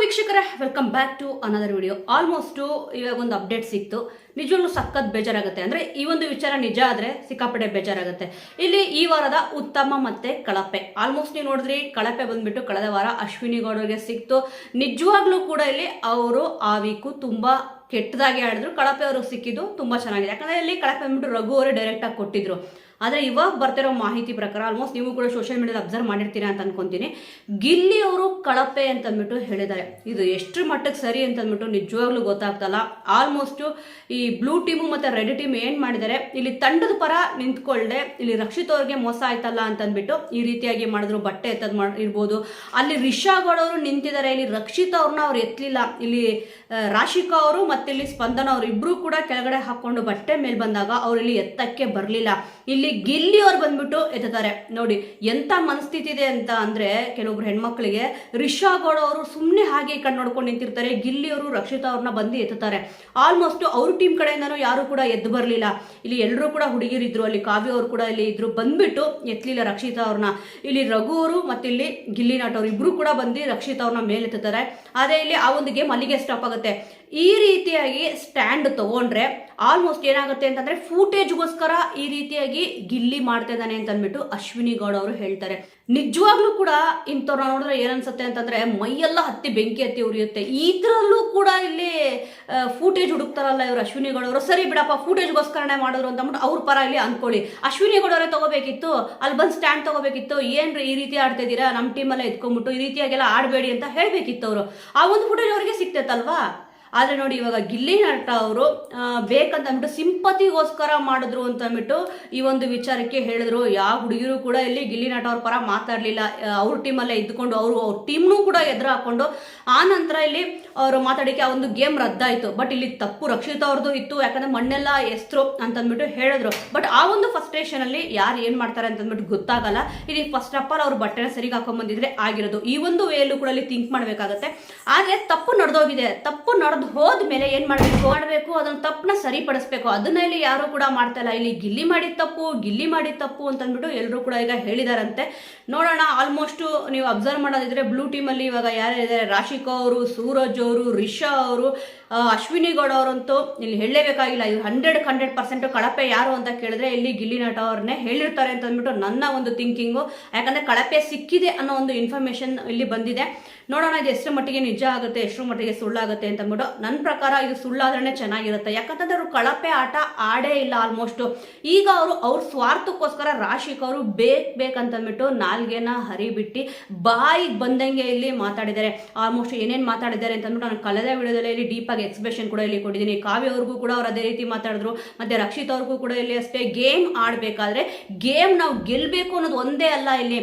ವೀಕ್ಷಕರೇ, welcome back to another video. Almost ಇವಾಗ ಒಂದು ಅಪ್ಡೇಟ್ ಸಿಕ್ತು. ನಿಜವಾಗ್ಲೂ ಸಖತ್ ಬೇಜಾರಾಗುತ್ತೆ. ಅಂದ್ರೆ ಈ ಒಂದು ವಿಚಾರ ನಿಜ ಆದ್ರೆ ಸಿಕ್ಕಾಪಟ್ಟೆ ಬೇಜಾರಾಗುತ್ತೆ. ಇಲ್ಲಿ ಈ ವಾರದ ಉತ್ತಮ ಮತ್ತೆ ಕಳಪೆ, ಆಲ್ಮೋಸ್ಟ್ ನೀವು ನೋಡಿದ್ರಿ, ಕಳಪೆ ಬಂದ್ಬಿಟ್ಟು ಕಳೆದ ವಾರ ಅಶ್ವಿನಿ ಗೌಡರಿಗೆ ಸಿಕ್ತು. ನಿಜವಾಗ್ಲೂ ಕೂಡ ಇಲ್ಲಿ ಅವರು ಆ ವೀಕು ತುಂಬಾ ಕೆಟ್ಟದಾಗಿ ಆಡಿದ್ರು. ಕಳಪೆ ಅವ್ರಿಗೆ ಸಿಕ್ಕಿದ್ದು ತುಂಬಾ ಚೆನ್ನಾಗಿದೆ. ಯಾಕಂದ್ರೆ ಇಲ್ಲಿ ಕಳಪೆ ಬಂದ್ಬಿಟ್ಟು ರಘು ಅವರೇ ಡೈರೆಕ್ಟ್ ಆಗಿ ಕೊಟ್ಟಿದ್ರು. ಆದರೆ ಇವಾಗ ಬರ್ತಿರೋ ಮಾಹಿತಿ ಪ್ರಕಾರ ಆಲ್ಮೋಸ್ಟ್ ನೀವು ಕೂಡ ಸೋಷಿಯಲ್ ಮೀಡಿಯಾದಲ್ಲಿ ಅಬ್ಸರ್ವ್ ಮಾಡಿರ್ತೀರಾ ಅಂತ ಅನ್ಕೊಂತೀನಿ. ಗಿಲ್ಲಿ ಅವರು ಕಳಪೆ ಅಂತ ಅಂದ್ಬಿಟ್ಟು ಹೇಳಿದ್ದಾರೆ. ಇದು ಎಷ್ಟು ಮಟ್ಟಕ್ಕೆ ಸರಿ ಅಂತ ಅಂದ್ಬಿಟ್ಟು ನಿಜವಾಗ್ಲೂ ಗೊತ್ತಾಗ್ತಲ್ಲ. ಆಲ್ಮೋಸ್ಟ್ ಈ ಬ್ಲೂ ಟೀಮು ಮತ್ತೆ ರೆಡ್ ಟೀಮ್ ಏನ್ ಮಾಡಿದ್ದಾರೆ, ಇಲ್ಲಿ ತಂಡದ ಪರ ನಿಂತ್ಕೊಳ್ಳದೆ ಇಲ್ಲಿ ರಕ್ಷಿತ್ ಅವ್ರಿಗೆ ಮೋಸ ಆಯ್ತಲ್ಲ ಅಂತ ಅಂದ್ಬಿಟ್ಟು ಈ ರೀತಿಯಾಗಿ ಮಾಡಿದ್ರು. ಬಟ್ಟೆ ಎತ್ತದ್ ಇರ್ಬೋದು. ಅಲ್ಲಿ ರಿಷಾ ಗೌಡ ಅವರು ನಿಂತಿದ್ದಾರೆ, ಇಲ್ಲಿ ರಕ್ಷಿತ್ ಅವ್ರನ್ನ ಅವ್ರು ಎತ್ತಲಿಲ್ಲ. ಇಲ್ಲಿ ರಾಶಿಕಾ ಅವರು ಮತ್ತೆ ಇಲ್ಲಿ ಸ್ಪಂದನ ಅವರು ಇಬ್ರು ಕೂಡ ಕೆಳಗಡೆ ಹಾಕೊಂಡು ಬಟ್ಟೆ ಮೇಲೆ ಬಂದಾಗ ಅವ್ರು ಇಲ್ಲಿ ಎತ್ತಕ್ಕೆ ಬರಲಿಲ್ಲ. ಇಲ್ಲಿ ಗಿಲ್ಲಿ ಅವ್ರು ಬಂದ್ಬಿಟ್ಟು ಎತ್ತಾರೆ. ನೋಡಿ ಎಂತ ಮನಸ್ಥಿತಿ ಇದೆ ಅಂತ ಅಂದ್ರೆ, ಕೆಲವೊಬ್ರು ಹೆಣ್ಮಕ್ಳಿಗೆ ರಿಷಾ ಗೌಡ ಅವರು ಸುಮ್ಮನೆ ಹಾಗೆ ಕಣ್ಣು ನೋಡ್ಕೊಂಡು ನಿಂತಿರ್ತಾರೆ. ಗಿಲ್ಲಿ ಅವರು ರಕ್ಷಿತಾ ಅವ್ರನ್ನ ಬಂದು ಎತ್ತಾರೆ. ಆಲ್ಮೋಸ್ಟ್ ಅವ್ರ ಟೀಮ್ ಕಡೆಯಿಂದನೂ ಯಾರು ಕೂಡ ಎದ್ದು ಬರಲಿಲ್ಲ. ಇಲ್ಲಿ ಎಲ್ಲರೂ ಕೂಡ ಹುಡುಗಿರಿದ್ರು. ಅಲ್ಲಿ ಕಾವ್ಯ ಅವರು ಕೂಡ ಇಲ್ಲಿ ಇದ್ರು, ಬಂದ್ಬಿಟ್ಟು ಎತ್ತಲಿಲ್ಲ ರಕ್ಷಿತಾ ಅವ್ರನ್ನ. ಇಲ್ಲಿ ರಘು ಅವರು ಮತ್ತೆ ಇಲ್ಲಿ ಗಿಲ್ಲಿ ನಟ ಅವರು ಇಬ್ರು ಕೂಡ ಬಂದು ರಕ್ಷಿತಾ ಅವ್ರನ್ನ ಮೇಲೆ ಎತ್ತಾರೆ. ಅದೇ ಇಲ್ಲಿ ಆ ಒಂದು ಗೇಮ್ ಅಲ್ಲಿಗೆ ಸ್ಟಾಪ್ ಆಗುತ್ತೆ. ಈ ರೀತಿಯಾಗಿ ಸ್ಟ್ಯಾಂಡ್ ತಗೊಂಡ್ರೆ ಆಲ್ಮೋಸ್ಟ್ ಏನಾಗುತ್ತೆ ಅಂತಂದ್ರೆ, ಫೂಟೇಜ್ಗೋಸ್ಕರ ಈ ರೀತಿಯಾಗಿ ಗಿಲ್ಲಿ ಮಾಡ್ತಾ ಇದ್ದಾನೆ ಅಂತ ಅಂದ್ಬಿಟ್ಟು ಅಶ್ವಿನಿ ಗೌಡ ಅವರು ಹೇಳ್ತಾರೆ. ನಿಜವಾಗ್ಲೂ ಕೂಡ ಇಂಥವ್ರನ್ನ ನೋಡಿದ್ರೆ ಏನನ್ಸುತ್ತೆ ಅಂತಂದ್ರೆ, ಮೈಯೆಲ್ಲ ಹತ್ತಿ ಬೆಂಕಿ ಹತ್ತಿ ಉರಿಯುತ್ತೆ. ಇದ್ರಲ್ಲೂ ಕೂಡ ಇಲ್ಲಿ ಫೂಟೇಜ್ ಹುಡುಕ್ತಾರಲ್ಲ ಇವರು ಅಶ್ವಿನಿ ಗೌಡ ಅವರು. ಸರಿ ಬಿಡಪ್ಪ, ಫೂಟೇಜ್ಗೋಸ್ಕರನೇ ಮಾಡಿದ್ರು ಅಂತ ಅಂದ್ಬಿಟ್ಟು ಅವ್ರ ಪರ ಇಲ್ಲಿ ಅನ್ಕೊಳ್ಳಿ. ಅಶ್ವಿನಿ ಗೌಡ ಅವರೇ ತಗೋಬೇಕಿತ್ತು, ಅಲ್ಲಿ ಬಂದು ಸ್ಟ್ಯಾಂಡ್ ತಗೋಬೇಕಿತ್ತು. ಏನ್ರಿ ಈ ರೀತಿ ಆಡ್ತಾ ಇದ್ದೀರಾ, ನಮ್ಮ ಟೀಮಲ್ಲೇ ಎತ್ಕೊಂಡ್ಬಿಟ್ಟು ಈ ರೀತಿಯಾಗೆಲ್ಲ ಆಡಬೇಡಿ ಅಂತ ಹೇಳ್ಬೇಕಿತ್ತು ಅವರು. ಆ ಒಂದು ಫುಟೇಜ್ ಅವರಿಗೆ ಸಿಕ್ತೈತಲ್ವಾ. ಆದರೆ ನೋಡಿ, ಇವಾಗ ಗಿಲ್ಲಿ ನಟ ಅವರು ಬೇಕಂತ ಅಂದ್ಬಿಟ್ಟು ಸಿಂಪತಿಗೋಸ್ಕರ ಮಾಡಿದ್ರು ಅಂತ ಅಂದ್ಬಿಟ್ಟು ಈ ಒಂದು ವಿಚಾರಕ್ಕೆ ಹೇಳಿದ್ರು. ಯಾವ ಹುಡುಗಿರು ಕೂಡ ಇಲ್ಲಿ ಗಿಲ್ಲಿ ನಟ ಅವ್ರ ಪರ ಮಾತಾಡಲಿಲ್ಲ. ಅವ್ರ ಟೀಮಲ್ಲೇ ಇದ್ದುಕೊಂಡು ಅವ್ರ ಟೀಮ್ನೂ ಕೂಡ ಎದುರು ಹಾಕೊಂಡು ಆ ನಂತರ ಇಲ್ಲಿ ಅವರು ಮಾತಾಡಿಕೆ ಆ ಒಂದು ಗೇಮ್ ರದ್ದಾಯಿತು. ಬಟ್ ಇಲ್ಲಿ ತಪ್ಪು ರಕ್ಷಿತ್ ಅವ್ರದ್ದು ಇತ್ತು. ಯಾಕಂದ್ರೆ ಮಣ್ಣೆಲ್ಲ ಎಸ್ತರು ಅಂತಂದ್ಬಿಟ್ಟು ಹೇಳಿದ್ರು. ಬಟ್ ಆ ಒಂದು ಫಸ್ಟ್ರೇಷನ್ ಅಲ್ಲಿ ಯಾರು ಏನ್ ಮಾಡ್ತಾರೆ ಅಂತಂದ್ಬಿಟ್ಟು ಗೊತ್ತಾಗಲ್ಲ. ಇಲ್ಲಿ ಫಸ್ಟ್ ಆಫ್ ಆಲ್ ಅವ್ರ ಬಟ್ಟೆನ ಸರಿಗೆ ಹಾಕೊಂಡ್ ಬಂದಿದ್ರೆ ಆಗಿರೋದು. ಈ ಒಂದು ವೇಲು ಕೂಡ ಇಲ್ಲಿ ಥಿಂಕ್ ಮಾಡ್ಬೇಕಾಗತ್ತೆ. ಆದ್ರೆ ತಪ್ಪು ನಡೆದೋಗಿದೆ. ತಪ್ಪು ಹೋದ್ಮೇಲೆ ಏನ್ ಮಾಡಬೇಕು, ಅದನ್ನ ತಪ್ಪನ್ನ ಸರಿಪಡಿಸ್ಬೇಕು. ಅದನ್ನ ಇಲ್ಲಿ ಯಾರು ಕೂಡ ಮಾಡ್ತಾ ಇಲ್ಲ. ಇಲ್ಲಿ ಗಿಲ್ಲಿ ಮಾಡಿದ ತಪ್ಪು ಅಂತ ಅಂದ್ಬಿಟ್ಟು ಎಲ್ಲರೂ ಕೂಡ ಈಗ ಹೇಳಿದಾರಂತೆ. ನೋಡೋಣ. ಆಲ್ಮೋಸ್ಟ್ ನೀವು ಅಬ್ಸರ್ವ್ ಮಾಡೋದಿದ್ರೆ ಬ್ಲೂ ಟೀಮ್ ಅಲ್ಲಿ ಇವಾಗ ಯಾರಿದ್ದಾರೆ, ರಾಶಿಕಾ ಅವರು, ಸೂರಜ್ ಅವರು, ರಿಷಾ ಅವರು, ಅಶ್ವಿನಿ ಗೌಡ ಅವರಂತೂ ಇಲ್ಲಿ ಹೇಳಲೇಬೇಕಾಗಿಲ್ಲ. ಇದು 100% ಕಳಪೆ ಯಾರು ಅಂತ ಕೇಳಿದ್ರೆ ಇಲ್ಲಿ ಗಿಲ್ಲಿ ನಟ ಅವ್ರನ್ನೇ ಹೇಳಿರ್ತಾರೆ ಅಂತ ಅಂದ್ಬಿಟ್ಟು ನನ್ನ ಒಂದು ಥಿಂಕಿಂಗು. ಯಾಕಂದ್ರೆ ಕಳಪೆ ಸಿಕ್ಕಿದೆ ಅನ್ನೋ ಒಂದು ಇನ್ಫಾರ್ಮೇಶನ್ ಇಲ್ಲಿ ಬಂದಿದೆ. ನೋಡೋಣ ಇದು ಎಷ್ಟು ಮಟ್ಟಿಗೆ ನಿಜ ಆಗುತ್ತೆ, ಎಷ್ಟು ಮಟ್ಟಿಗೆ ಸುಳ್ಳಾಗುತ್ತೆ ಅಂತ ಅಂದ್ಬಿಟ್ಟು. ನನ್ನ ಪ್ರಕಾರ ಇದು ಸುಳ್ಳಾದ್ರೆ ಚೆನ್ನಾಗಿರುತ್ತೆ. ಯಾಕಂತಂದ್ರೆ ಅವರು ಕಳಪೆ ಆಟ ಆಡೇ ಇಲ್ಲ ಆಲ್ಮೋಸ್ಟ್. ಈಗ ಅವ್ರ ಸ್ವಾರ್ಥಕ್ಕೋಸ್ಕರ ರಾಶಿಕ್ ಅವರು ಬೇಕಂತಂದ್ಬಿಟ್ಟು ನಾಲ್ಗೆನ ಹರಿಬಿಟ್ಟು ಬಾಯಿಗೆ ಬಂದಂಗೆ ಇಲ್ಲಿ ಮಾತಾಡಿದ್ದಾರೆ. ಆಲ್ಮೋಸ್ಟ್ ಏನೇನು ಮಾತಾಡಿದ್ದಾರೆ ಅಂತ ಅಂದ್ಬಿಟ್ಟು ನಾನು ಕಳೆದ ವಿಡಿಯೋದಲ್ಲಿ ಇಲ್ಲಿ ಡೀಪ್ ಆಗಿ ಎಕ್ಸ್ಪ್ರೆಷನ್ ಕೂಡ ಇಲ್ಲಿ ಕೊಟ್ಟಿದ್ದೀನಿ. ಕಾವ್ಯ ಅವ್ರಿಗೂ ಕೂಡ ಅವ್ರು ಅದೇ ರೀತಿ ಮಾತಾಡಿದ್ರು. ಮತ್ತೆ ರಕ್ಷಿತ್ ಅವ್ರಿಗೂ ಕೂಡ ಇಲ್ಲಿ ಅಷ್ಟೇ. ಗೇಮ್ ಆಡಬೇಕಾದ್ರೆ ಗೇಮ್ ನಾವು ಗೆಲ್ಬೇಕು ಅನ್ನೋದು ಒಂದೇ ಅಲ್ಲ.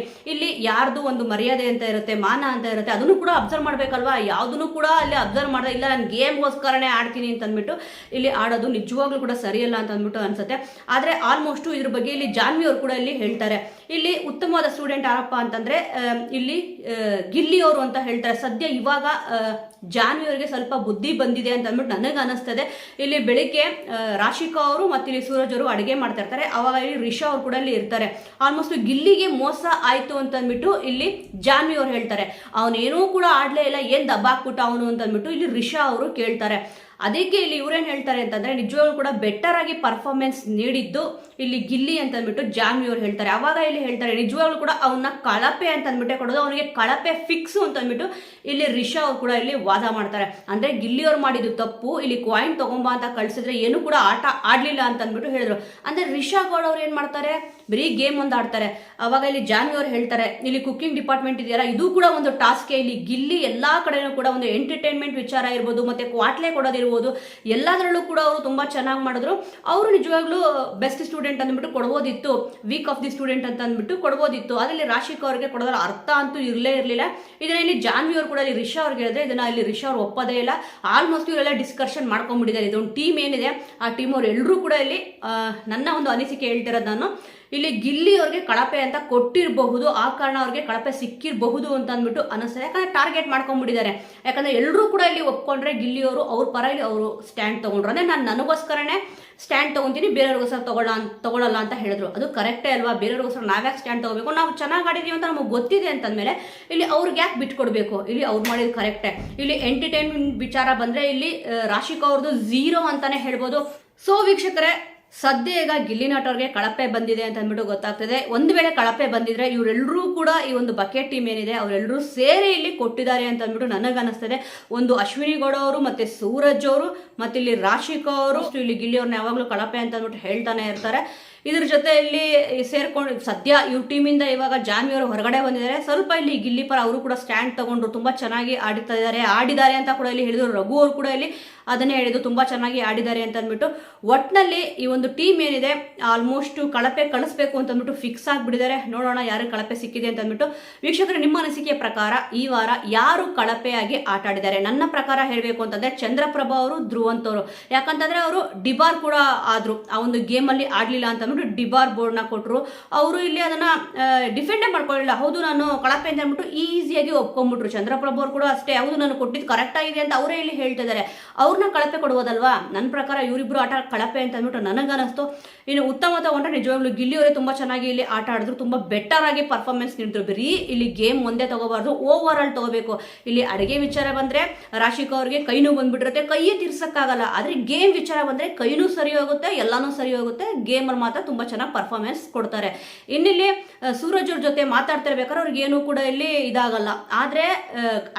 ಇಲ್ಲಿ ಯಾರ್ದು ಒಂದು ಮರ್ಯಾದೆ ಅಂತ ಇರುತ್ತೆ, ಮಾನ ಅಂತ ಇರುತ್ತೆ. ಅದನ್ನು ಕೂಡ ಅಬ್ಸರ್ವ್ ಮಾಡ್ಬೇಕಲ್ವಾ. ಯಾವುದನ್ನು ಕೂಡ ಅಲ್ಲಿ ಅಬ್ಸರ್ವ್ ಮಾಡಿದ್ರೆ, ಇಲ್ಲ ನಾನು ಗೇಮ್ಗೋಸ್ಕರನೇ ಆಡ್ತೀನಿ ಅಂತ ಅಂದ್ಬಿಟ್ಟು ಇಲ್ಲಿ ಆಡೋದು ನಿಜವಾಗ್ಲೂ ಕೂಡ ಸರಿಯಲ್ಲ ಅಂತ ಅಂದ್ಬಿಟ್ಟು ಅನ್ಸುತ್ತೆ. ಆದ್ರೆ ಆಲ್ಮೋಸ್ಟ್ ಇದ್ರ ಬಗ್ಗೆ ಇಲ್ಲಿ ಜಾನ್ವಿ ಅವರು ಕೂಡ ಇಲ್ಲಿ ಹೇಳ್ತಾರೆ. ಇಲ್ಲಿ ಉತ್ತಮವಾದ ಸ್ಟೂಡೆಂಟ್ ಯಾರಪ್ಪ ಅಂತಂದ್ರೆ ಇಲ್ಲಿ ಗಿಲ್ಲಿ ಅವರು ಅಂತ ಹೇಳ್ತಾರೆ. ಸದ್ಯ ಇವಾಗ ಜಾನ್ವಿ ಅವರಿಗೆ ಸ್ವಲ್ಪ ಬುದ್ಧಿ ಬಂದಿದೆ ಅಂತ ಅಂದ್ಬಿಟ್ಟು ನನಗೆ ಅನಿಸ್ತದೆ. ಇಲ್ಲಿ ಬೆಳಿಗ್ಗೆ ರಾಶಿಕಾ ಅವರು ಮತ್ತೆ ಇಲ್ಲಿ ಸೂರಜ್ ಅವರು ಅಡುಗೆ ಮಾಡ್ತಾ ಇರ್ತಾರೆ. ಅವಾಗ ಇಲ್ಲಿ ರಿಷಾ ಅವರು ಕೂಡ ಇಲ್ಲಿ ಇರ್ತಾರೆ. ಆಲ್ಮೋಸ್ಟ್ ಗಿಲ್ಲಿಗೆ ಮೋಸ ಆಯ್ತು ಅಂತ ಅಂದ್ಬಿಟ್ಟು ಇಲ್ಲಿ ಜಾನ್ವಿ ಅವ್ರು ಹೇಳ್ತಾರೆ. ಅವನೇನೂ ಕೂಡ ಆಡ್ಲೇ ಇಲ್ಲ, ಏನ್ ದಬ್ಬಾಕ್ಬಿಟ್ಟ ಅವನು ಅಂತ ಅಂದ್ಬಿಟ್ಟು ಇಲ್ಲಿ ರಿಷಾ ಅವರು ಕೇಳ್ತಾರೆ. ಅದಕ್ಕೆ ಇಲ್ಲಿ ಇವ್ರೇನ್ ಹೇಳ್ತಾರೆ ಅಂತಂದ್ರೆ, ನಿಜವಾಗ್ಲೂ ಕೂಡ ಬೆಟರ್ ಆಗಿ ಪರ್ಫಾರ್ಮೆನ್ಸ್ ನೀಡಿದ್ದು ಇಲ್ಲಿ ಗಿಲ್ಲಿ ಅಂತ ಅಂದ್ಬಿಟ್ಟು ಜಾನ್ವಿ ಅವ್ರು ಹೇಳ್ತಾರೆ. ಅವಾಗ ಇಲ್ಲಿ ಹೇಳ್ತಾರೆ, ನಿಜವಾಗ್ಲೂ ಕೂಡ ಅವನ್ನ ಕಳಪೆ ಅಂತ ಅಂದ್ಬಿಟ್ಟೆ ಕೊಡೋದು, ಅವನಿಗೆ ಕಳಪೆ ಫಿಕ್ಸ್ ಅಂತ ಅಂದ್ಬಿಟ್ಟು ಇಲ್ಲಿ ರಿಷಾ ಅವ್ರು ಕೂಡ ಇಲ್ಲಿ ವಾದ ಮಾಡ್ತಾರೆ. ಅಂದ್ರೆ ಗಿಲ್ಲಿ ಅವ್ರು ಮಾಡಿದ್ದು ತಪ್ಪು, ಇಲ್ಲಿ ಕಾಯಿನ್ ತಗೊಂಬ ಅಂತ ಕಳ್ಸಿದ್ರೆ ಏನು ಕೂಡ ಆಟ ಆಡ್ಲಿಲ್ಲ ಅಂತ ಅಂದ್ಬಿಟ್ಟು ಹೇಳಿದ್ರು. ಅಂದ್ರೆ ರಿಷಾ ಗೌಡ ಅವ್ರು ಏನ್ ಮಾಡ್ತಾರೆ, ಬರೀ ಗೇಮ್ ಒಂದು ಆಡ್ತಾರೆ. ಅವಾಗ ಇಲ್ಲಿ ಜಾನ್ವಿ ಅವ್ರು ಹೇಳ್ತಾರೆ, ಇಲ್ಲಿ ಕುಕಿಂಗ್ ಡಿಪಾರ್ಟ್ಮೆಂಟ್ ಇದೆಯಲ್ಲ, ಇದು ಕೂಡ ಒಂದು ಟಾಸ್ಕ್. ಇಲ್ಲಿ ಗಿಲ್ಲಿ ಎಲ್ಲಾ ಕಡೆನೂ ಕೂಡ ಒಂದು ಎಂಟರ್ಟೈನ್ಮೆಂಟ್ ವಿಚಾರ ಇರ್ಬೋದು, ಮತ್ತೆ ಕ್ವಾಟ್ಲೆ ಕೊಡೋದಿರ್ಬೋದು, ಎಲ್ಲದರಲ್ಲೂ ಕೂಡ ಅವರು ತುಂಬಾ ಚೆನ್ನಾಗಿ ಮಾಡಿದ್ರು. ಅವರು ನಿಜವಾಗ್ಲೂ ಬೆಸ್ಟ್ ಸ್ಟೂಡೆಂಟ್ ಅಂದ್ಬಿಟ್ಟು ಕೊಡ್ಬೋದಿತ್ತು, ವೀಕ್ ಆಫ್ ದಿ ಸ್ಟೂಡೆಂಟ್ ಅಂತ ಅಂದ್ಬಿಟ್ಟು ಕೊಡ್ಬೋದಿತ್ತು. ಅದರಲ್ಲಿ ರಾಶಿಕಾ ಅವರಿಗೆ ಕೊಡೋದ್ರ ಅರ್ಥ ಅಂತೂ ಇರಲಿಲ್ಲ. ಇದನ್ನ ಇಲ್ಲಿ ಜಾನ್ವಿ ಅವರು ಕೂಡ ಇಲ್ಲಿ ರಿಷಾ ಅವ್ರಿಗೆ ಹೇಳಿದ್ರೆ, ಇದನ್ನ ಇಲ್ಲಿ ರಿಷಾ ಅವ್ರು ಒಪ್ಪೋದೇ ಇಲ್ಲ. ಆಲ್ಮೋಸ್ಟ್ ಇವರೆಲ್ಲ ಡಿಸ್ಕಷನ್ ಮಾಡ್ಕೊಂಡ್ಬಿಟ್ಟಿದ್ದಾರೆ. ಇದೊಂದು ಟೀಮ್ ಏನಿದೆ, ಆ ಟೀಮ್ ಅವ್ರು ಎಲ್ಲರೂ ಕೂಡ ಇಲ್ಲಿ ನನ್ನ ಒಂದು ಅನಿಸಿಕೆ ಹೇಳ್ತಿರೋದು ನಾನು. ಇಲ್ಲಿ ಗಿಲ್ಲಿ ಅವ್ರಿಗೆ ಕಳಪೆ ಅಂತ ಕೊಟ್ಟಿರಬಹುದು, ಆ ಕಾರಣ ಅವ್ರಿಗೆ ಕಳಪೆ ಸಿಕ್ಕಿರಬಹುದು ಅಂತ ಅಂದ್ಬಿಟ್ಟು ಅನಿಸ್ತದೆ. ಯಾಕಂದ್ರೆ ಟಾರ್ಗೆಟ್ ಮಾಡ್ಕೊಂಡ್ಬಿಟ್ಟಿದ್ದಾರೆ. ಯಾಕಂದ್ರೆ ಎಲ್ಲರೂ ಕೂಡ ಇಲ್ಲಿ ಒಪ್ಕೊಂಡ್ರೆ ಗಿಲ್ಲಿ ಅವರು ಅವ್ರ ಪರ ಇಲ್ಲಿ ಅವರು ಸ್ಟ್ಯಾಂಡ್ ತಗೊಂಡ್ರು. ಅಂದ್ರೆ ನಾನು ನನಗೋಸ್ಕರನೇ ಸ್ಟ್ಯಾಂಡ್ ತಗೊಂತೀನಿ, ಬೇರೆಯವ್ರಿಗೋಸ್ಕರ ತಗೊಳ್ಳಲ್ಲ ಅಂತ ಹೇಳಿದ್ರು. ಅದು ಕರೆಕ್ಟೇ ಅಲ್ವಾ? ಬೇರೆಯವ್ರಿಗೋಸ್ಕರ ನಾವ್ಯಾಕೆ ಸ್ಟ್ಯಾಂಡ್ ತಗೋಬೇಕು? ನಾವು ಚೆನ್ನಾಗಿ ಆಡಿದೀವಿ ಅಂತ ನಮಗೆ ಗೊತ್ತಿದೆ ಅಂತಂದ್ಮೇಲೆ ಇಲ್ಲಿ ಅವ್ರಿಗೆ ಯಾಕೆ ಬಿಟ್ಕೊಡ್ಬೇಕು? ಇಲ್ಲಿ ಅವ್ರು ಮಾಡಿದ್ ಕರೆಕ್ಟೇ. ಇಲ್ಲಿ ಎಂಟರ್ಟೈನ್ಮೆಂಟ್ ವಿಚಾರ ಬಂದ್ರೆ ಇಲ್ಲಿ ರಾಶಿಕಾ ಅವ್ರದ್ದು 0 ಅಂತಾನೆ ಹೇಳ್ಬೋದು. ಸೊ ವೀಕ್ಷಕರೇ, ಸದ್ಯ ಈಗ ಗಿಲ್ಲಿ ನಟ ಅವ್ರಿಗೆ ಕಳಪೆ ಬಂದಿದೆ ಅಂತ ಅಂದ್ಬಿಟ್ಟು ಗೊತ್ತಾಗ್ತದೆ. ಒಂದು ವೇಳೆ ಕಳಪೆ ಬಂದಿದ್ರೆ ಇವರೆಲ್ಲರೂ ಕೂಡ ಈ ಒಂದು ಬಕೆಟ್ ಟೀಮ್ ಏನಿದೆ ಅವರೆಲ್ಲರೂ ಸೇರಿ ಇಲ್ಲಿ ಕೊಟ್ಟಿದ್ದಾರೆ ಅಂತ ಅಂದ್ಬಿಟ್ಟು ನನಗನ್ನಿಸ್ತದೆ. ಒಂದು ಅಶ್ವಿನಿ ಗೌಡ ಅವರು ಮತ್ತೆ ಸೂರಜ್ ಅವರು ಮತ್ತೆ ಇಲ್ಲಿ ರಾಶಿಕಾ ಅವರು ಇಲ್ಲಿ ಗಿಲ್ಲಿ ಅವ್ರನ್ನ ಯಾವಾಗಲೂ ಕಳಪೆ ಅಂತ ಅಂದ್ಬಿಟ್ಟು ಹೇಳ್ತಾನೆ ಇರ್ತಾರೆ. ಇದ್ರ ಜೊತೆ ಇಲ್ಲಿ ಸೇರ್ಕೊಂಡು ಸದ್ಯ ಇವ್ರ ಟೀಮಿಂದ ಇವಾಗ ಜಾನ್ವಿ ಅವರು ಹೊರಗಡೆ ಬಂದಿದ್ದಾರೆ. ಸ್ವಲ್ಪ ಇಲ್ಲಿ ಗಿಲ್ಲಿ ಪರ ಅವರು ಕೂಡ ಸ್ಟ್ಯಾಂಡ್ ತಗೊಂಡ್ರು, ತುಂಬಾ ಚೆನ್ನಾಗಿ ಆಡಿದ್ದಾರೆ ಅಂತ ಕೂಡ ಇಲ್ಲಿ ಹೇಳಿದ್ರು. ರಘು ಅವರು ಕೂಡ ಇಲ್ಲಿ ಅದನ್ನೇ ಹೇಳಿದ್ರು, ತುಂಬಾ ಚೆನ್ನಾಗಿ ಆಡಿದ್ದಾರೆ ಅಂತ ಅಂದ್ಬಿಟ್ಟು. ಒಟ್ನಲ್ಲಿ ಈ ಒಂದು ಟೀಮ್ ಏನಿದೆ ಆಲ್ಮೋಸ್ಟ್ ಕಳಪೆ ಕಳಿಸ್ಬೇಕು ಅಂತ ಅಂದ್ಬಿಟ್ಟು ಫಿಕ್ಸ್ ಆಗಿಬಿಟ್ಟಿದ್ದಾರೆ. ನೋಡೋಣ ಯಾರು ಕಳಪೆ ಸಿಕ್ಕಿದೆ ಅಂತ ಅಂದ್ಬಿಟ್ಟು. ವೀಕ್ಷಕರು, ನಿಮ್ಮ ಅನಿಸಿಕೆಯ ಪ್ರಕಾರ ಈ ವಾರ ಯಾರು ಕಳಪೆಯಾಗಿ ಆಟ ಆಡಿದ್ದಾರೆ? ನನ್ನ ಪ್ರಕಾರ ಹೇಳಬೇಕು ಅಂತಂದ್ರೆ ಚಂದ್ರಪ್ರಭಾ ಅವರು, ಧ್ರುವಂತ್ ಅವರು. ಯಾಕಂತಂದ್ರೆ ಅವರು ಡಿಬಾರ್ ಕೂಡ ಆದ್ರು, ಆ ಒಂದು ಗೇಮ್ ಅಲ್ಲಿ ಆಡ್ಲಿಲ್ಲ ಅಂತ ಡಿಬಾರ್ ಬೋರ್ಡ್ನ ಕೊಟ್ಟರು. ಅವರು ಇಲ್ಲಿ ಅದನ್ನ ಡಿಫೆಂಡೇ ಮಾಡ್ಕೊಳ್ಳಿಲ್ಲ. ಹೌದು ನಾನು ಕಳಪೆ ಅಂತ ಅಂದ್ಬಿಟ್ಟು ಈಸಿಯಾಗಿ ಒಪ್ಕೊಂಡ್ಬಿಟ್ರು. ಚಂದ್ರಪ್ರಭು ಅವರು ಕೂಡ ಅಷ್ಟೇ, ಹೌದು ನಾನು ಕೊಟ್ಟಿದ್ದು ಕರೆಕ್ಟ್ ಆಗಿದೆ ಅಂತ ಅವರೇ ಇಲ್ಲಿ ಹೇಳ್ತಿದ್ದಾರೆ. ಅವ್ರನ್ನ ಕಳಪೆ ಕೊಡುವುದಲ್ವಾ? ನನ್ನ ಪ್ರಕಾರ ಇವರಿಬ್ರು ಆಟ ಕಳಪೆ ಅಂತ ಅಂದ್ಬಿಟ್ಟು ನನಗನ್ನಿಸ್ತು. ಇನ್ನು ಉತ್ತಮ ತಗೊಂಡ್ರೆ ನಿಜವಾಗ್ಲೂ ಗಿಲ್ಲಿ ಅವರೇ ತುಂಬಾ ಚೆನ್ನಾಗಿ ಇಲ್ಲಿ ಆಟ ಆಡಿದ್ರು, ತುಂಬಾ ಬೆಟರ್ ಆಗಿ ಪರ್ಫಾರ್ಮೆನ್ಸ್ ನೀಡಿದ್ರು. ಬರೀ ಇಲ್ಲಿ ಗೇಮ್ ಒಂದೇ ತಗೋಬಾರ್ದು, ಓವರ್ ಆಲ್ ತಗೋಬೇಕು. ಇಲ್ಲಿ ಅಡುಗೆ ವಿಚಾರ ಬಂದ್ರೆ ರಾಶಿಕಾ ಅವ್ರಿಗೆ ಕೈನೂ ಬಂದ್ಬಿಟ್ಟಿರುತ್ತೆ, ಕೈಯೇ ತೀರ್ಸಕ್ಕಾಗಲ್ಲ. ಆದ್ರೆ ಗೇಮ್ ವಿಚಾರ ಬಂದ್ರೆ ಕೈನೂ ಸರಿ ಹೋಗುತ್ತೆ, ಎಲ್ಲಾನು ಸರಿ ಹೋಗುತ್ತೆ. ಗೇಮ್ ಅಲ್ಲಿ ಮಾತ್ರ ತುಂಬಾ ಚೆನ್ನಾಗಿ ಪರ್ಫಾರ್ಮೆನ್ಸ್ ಕೊಡ್ತಾರೆ. ಇನ್ನಿಲ್ಲಿ ಸೂರಜ್ ಅವ್ರ ಜೊತೆ ಮಾತಾಡ್ತಿರ್ಬೇಕಾದ್ರೆ ಅವ್ರಿಗೆ ಏನು ಕೂಡ ಇಲ್ಲಿ ಇದಾಗಲ್ಲ. ಆದ್ರೆ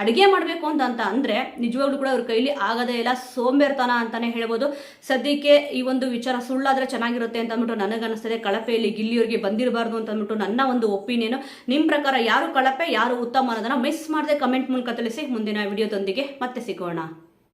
ಅಡುಗೆ ಮಾಡ್ಬೇಕು ಅಂತ ಅಂದ್ರೆ ನಿಜವಾಗ್ಲೂ ಕೂಡ ಅವ್ರ ಕೈಲಿ ಆಗದೇ ಇಲ್ಲ, ಸೋಂಬೇರ್ತನ ಅಂತಾನೆ ಹೇಳ್ಬೋದು. ಸದ್ಯಕ್ಕೆ ಈ ಒಂದು ವಿಚಾರ ಸುಳ್ಳಾದ್ರೆ ಚೆನ್ನಾಗಿರುತ್ತೆ ಅಂತ ಅಂದ್ಬಿಟ್ಟು ನನಗನ್ನಿಸ್ತದೆ. ಕಳಪೆಯಲ್ಲಿ ಗಿಲ್ಲಿಯವ್ರಿಗೆ ಬಂದಿರಬಾರ್ದು ಅಂತ ಅಂದ್ಬಿಟ್ಟು ನನ್ನ ಒಂದು ಒಪಿನಿಯನ್. ನಿಮ್ಮ ಪ್ರಕಾರ ಯಾರು ಕಳಪೆ ಯಾರು ಉತ್ತಮ ಅನ್ನೋದನ್ನ ಮಿಸ್ ಮಾಡದೆ ಕಮೆಂಟ್ ಮೂಲಕ ತಿಳಿಸಿ. ಮುಂದಿನ ವಿಡಿಯೋದೊಂದಿಗೆ ಮತ್ತೆ ಸಿಗೋಣ.